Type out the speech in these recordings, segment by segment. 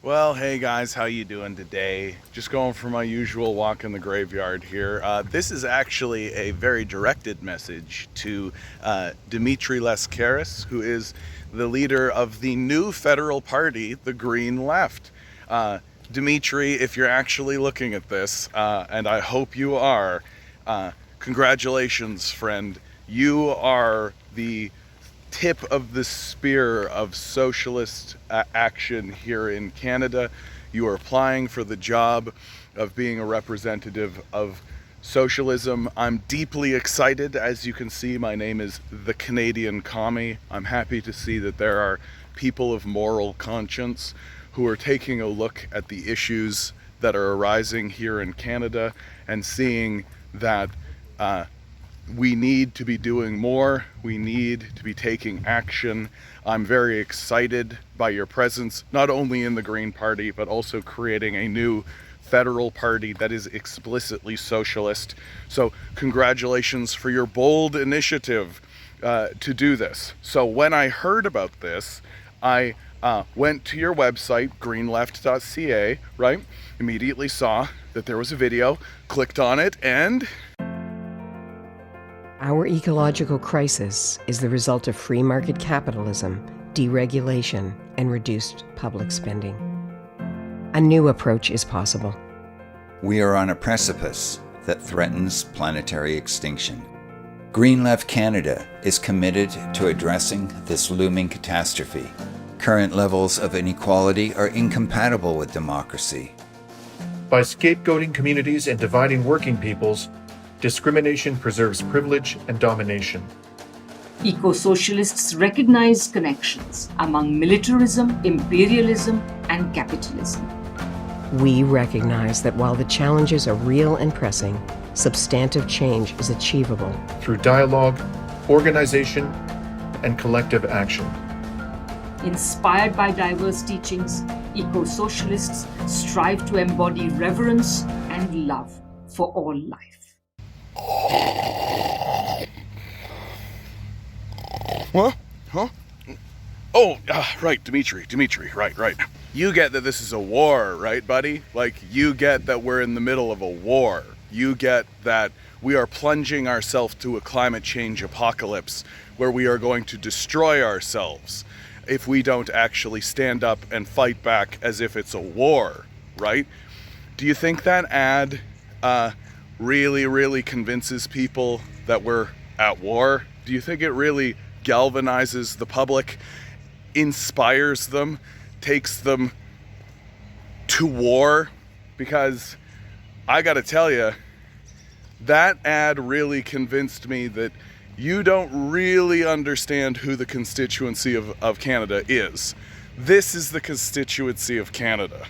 Well, hey guys, how you doing today? Just going for my usual walk in the graveyard here. This is actually a very directed message to Dimitri Lascaris, who is the leader of the new federal party, the GreenLeft. Dimitri, if you're actually looking at this, and I hope you are, congratulations, friend. You are the tip of the spear of socialist action here in Canada. You are applying for the job of being a representative of socialism. I'm deeply excited. As you can see, my name is the Canadian Commie. I'm happy to see that there are people of moral conscience who are taking a look at the issues that are arising here in Canada and seeing that we need to be doing more. We need to be taking action. I'm very excited by your presence, not only in the Green Party, but also creating a new federal party that is explicitly socialist. So congratulations for your bold initiative to do this. So when I heard about this, I went to your website, GreenLeft.ca, right? Immediately saw that there was a video, clicked on it, and Our ecological crisis is the result of free market capitalism, deregulation, and reduced public spending. A new approach is possible. We are on a precipice that threatens planetary extinction. GreenLeft Canada is committed to addressing this looming catastrophe. Current levels of inequality are incompatible with democracy. By scapegoating communities and dividing working peoples, discrimination preserves privilege and domination. Eco-socialists recognize connections among militarism, imperialism, and capitalism. We recognize that while the challenges are real and pressing, substantive change is achievable. Through dialogue, organization, and collective action. Inspired by diverse teachings, eco-socialists strive to embody reverence and love for all life. What? Huh? Oh, right, Dimitri, right. You get that this is a war, right, buddy? Like, you get that we're in the middle of a war. You get that we are plunging ourselves to a climate change apocalypse where we are going to destroy ourselves if we don't actually stand up and fight back as if it's a war, right? Do you think that ad really convinces people that we're at war? Do you think it really galvanizes the public, inspires them, takes them to war? Because I gotta tell you, that ad really convinced me that you don't really understand who the constituency of Canada is. This is the constituency of Canada.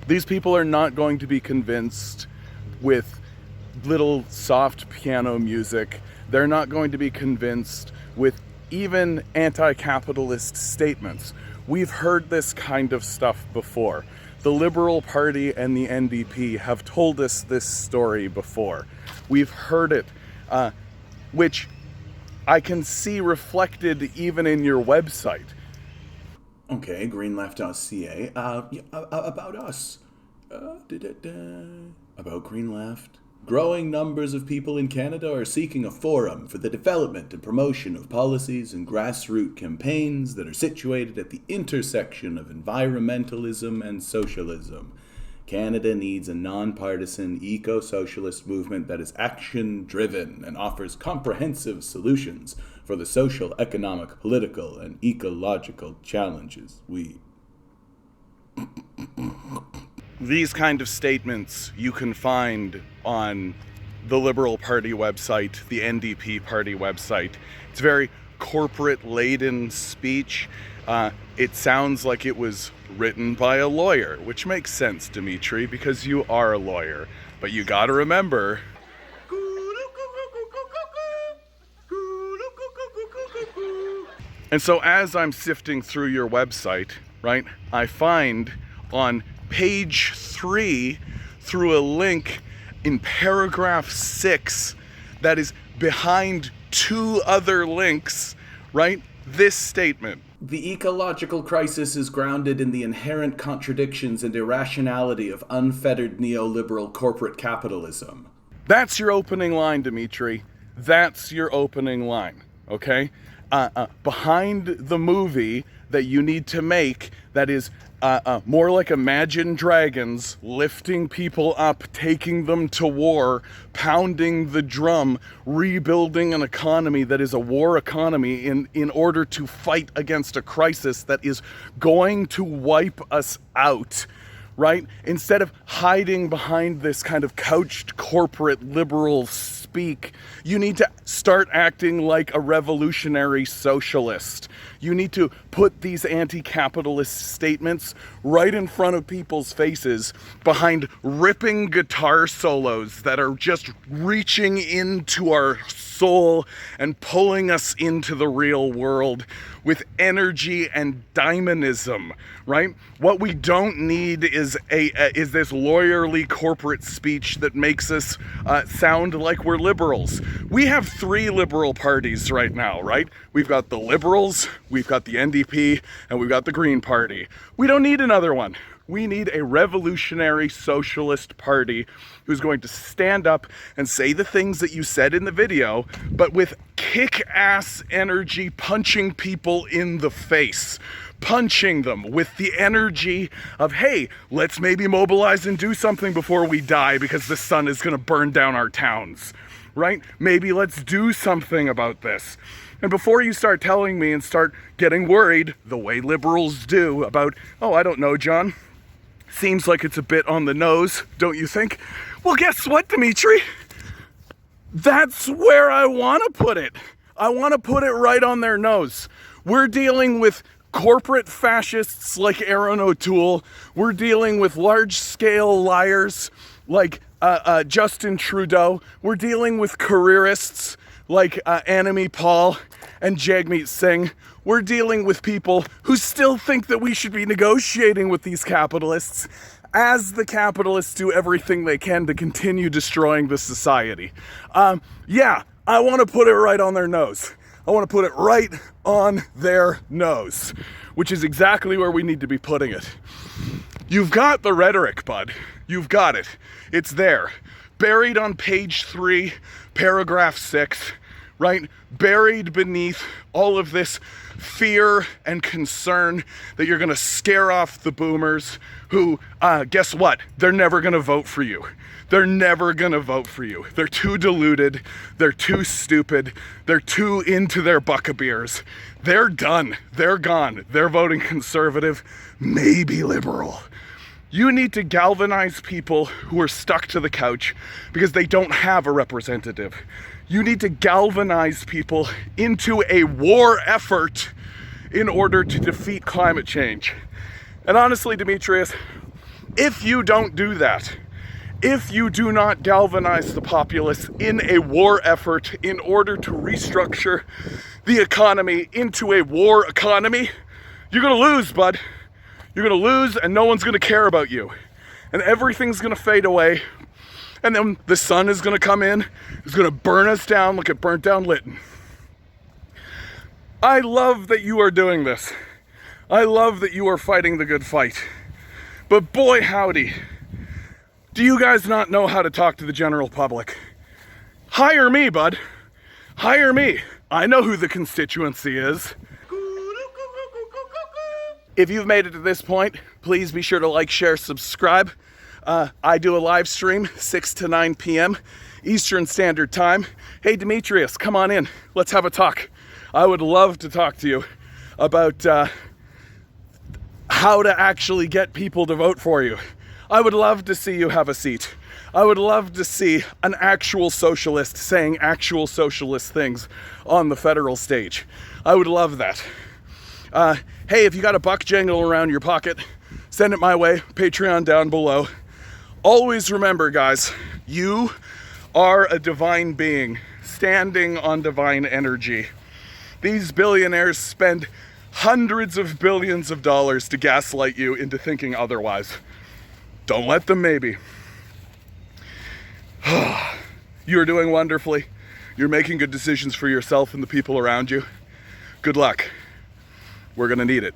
These people are not going to be convinced with little soft piano music. They're not going to be convinced with even anti-capitalist statements. We've heard this kind of stuff before. The Liberal Party and the NDP have told us this story before. We've heard it, which I can see reflected even in your website. Okay, GreenLeft.ca. About us. About GreenLeft. Growing numbers of people in Canada are seeking a forum for the development and promotion of policies and grassroots campaigns that are situated at the intersection of environmentalism and socialism. Canada needs a non-partisan eco-socialist movement that is action-driven and offers comprehensive solutions for the social, economic, political, and ecological challenges These kind of statements you can find on the Liberal Party website, the NDP Party website. It's very corporate-laden speech. It sounds like it was written by a lawyer, which makes sense, Dimitri, because you are a lawyer. But you gotta remember, and so as I'm sifting through your website, right, I find on page 3, through a link in paragraph 6 that is behind 2 other links, right? This statement. The ecological crisis is grounded in the inherent contradictions and irrationality of unfettered neoliberal corporate capitalism. That's your opening line, Dimitri. That's your opening line, okay? Behind the movie that you need to make that is more like Imagine Dragons, lifting people up, taking them to war, pounding the drum, rebuilding an economy that is a war economy in order to fight against a crisis that is going to wipe us out, right? Instead of hiding behind this kind of couched corporate liberal speak, you need to start acting like a revolutionary socialist. You need to put these anti-capitalist statements right in front of people's faces behind ripping guitar solos that are just reaching into our soul and pulling us into the real world with energy and dynamism, right? What we don't need is this lawyerly corporate speech that makes us sound like we're liberals. We have 3 liberal parties right now, right? We've got the Liberals, we've got the NDP, and we've got the Green Party. We don't need another one. We need a revolutionary socialist party who's going to stand up and say the things that you said in the video, but with kick-ass energy, punching people in the face. Punching them with the energy of, hey, let's maybe mobilize and do something before we die because the sun is going to burn down our towns, right? Maybe let's do something about this. And before you start telling me and start getting worried, the way liberals do, about, oh, I don't know, John, seems like it's a bit on the nose, don't you think? Well, guess what, Dimitri? That's where I want to put it. I want to put it right on their nose. We're dealing with corporate fascists like Aaron O'Toole. We're dealing with large-scale liars like Justin Trudeau. We're dealing with careerists like Annamie Paul and Jagmeet Singh. We're dealing with people who still think that we should be negotiating with these capitalists as the capitalists do everything they can to continue destroying the society. Yeah, I want to put it right on their nose. I want to put it right on their nose, which is exactly where we need to be putting it. You've got the rhetoric, bud. You've got it. It's there. Buried on page 3, paragraph 6, right? Buried beneath all of this fear and concern that you're going to scare off the boomers who, guess what? They're never going to vote for you. They're never going to vote for you. They're too deluded. They're too stupid. They're too into their buckabeers. They're done. They're gone. They're voting conservative, maybe liberal. You need to galvanize people who are stuck to the couch because they don't have a representative. You need to galvanize people into a war effort in order to defeat climate change. And honestly, Demetrius, if you don't do that, if you do not galvanize the populace in a war effort in order to restructure the economy into a war economy, you're gonna lose, bud. You're gonna lose and no one's gonna care about you. And everything's gonna fade away. And then the sun is gonna come in, it's gonna burn us down like it burnt down Lytton. I love that you are doing this. I love that you are fighting the good fight. But boy howdy, do you guys not know how to talk to the general public? Hire me, bud. Hire me. I know who the constituency is. If you've made it to this point, please be sure to like, share, subscribe. I do a live stream 6 to 9 p.m. Eastern Standard Time. Hey, Demetrius, come on in. Let's have a talk. I would love to talk to you about how to actually get people to vote for you. I would love to see you have a seat. I would love to see an actual socialist saying actual socialist things on the federal stage. I would love that. Hey, if you got a buck jangle around your pocket, send it my way. Patreon down below. Always remember, guys, you are a divine being standing on divine energy. These billionaires spend hundreds of billions of dollars to gaslight you into thinking otherwise. Don't let them, maybe. You're doing wonderfully. You're making good decisions for yourself and the people around you. Good luck. We're gonna need it.